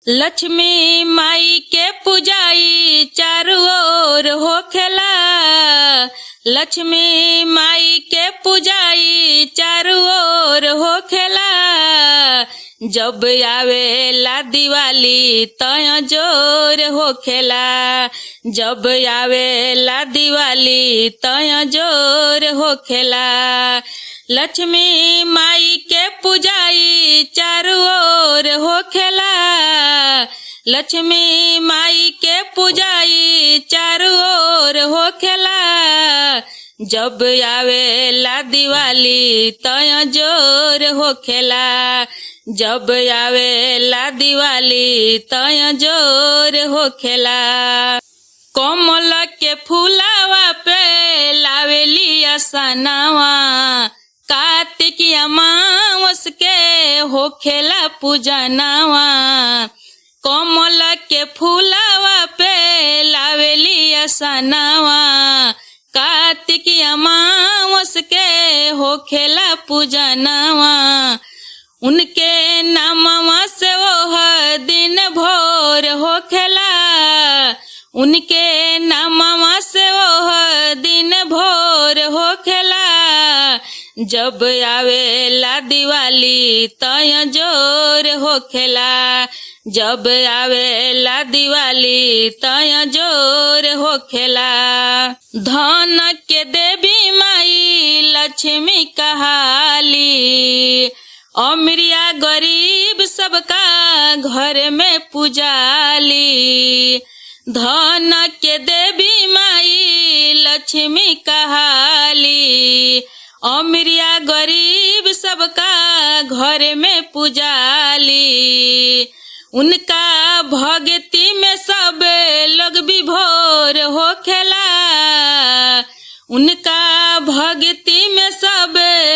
लक्ष्मी माई के पूजाई चारों ओर होखेला। लक्ष्मी माई के पूजाई चारों ओर होखेला। जब आवेला दिवाली तय जोर होखेला। जब आवेला दिवाली तय जोर होखेला। लक्ष्मी माई के पूजाई चारों ओर होखेला। लक्ष्मी माई के पूजाई चारों ओर होखेला। जब आवेला दिवाली तय जोर होखेला। जब आवेला दिवाली तय जोर होखेला। कमल के फूलावा पे लावेली असनावा। कार्तिक अमावस के होखेला पूजनावा। कमल के फूलावा पे लावेली असनावा। कार्तिक अमावस के होखेला पूजनावा। उनके नामवा से वो दिन भोर होखेला। उनके नामवा से वो दिन भोर होखेला। जब आवेला दिवाली तय जोर होखेला। जब आवेला दिवाली तय जोर होखेला। धन के देवी माई लक्ष्मी कहाली। अमीरिया गरीब सबका घर में पूजाली। धन के देवी माई लक्ष्मी कहाली। अमीरिया गरीब सबका घर में पूजाली। उनका भक्ति में सब लोग विभोर होखेला। उनका भक्ति में सब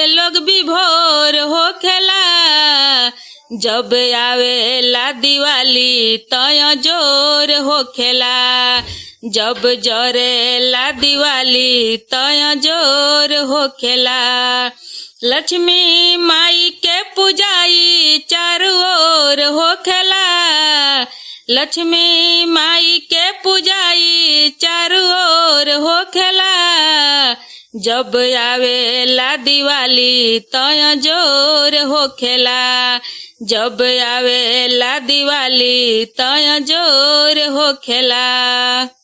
लोग विभोर होखेला। जब आवेला दिवाली तय जोर होखेला। जब जरेला दिवाली तय जोर होखेला। लक्ष्मी माई के पूजाई चारों ओर होखेला। लक्ष्मी माई के पूजाई चारों ओर होखेला। जब आवेला दिवाली तय जोर होखेला। जब आवेला दिवाली तय जोर होखेला।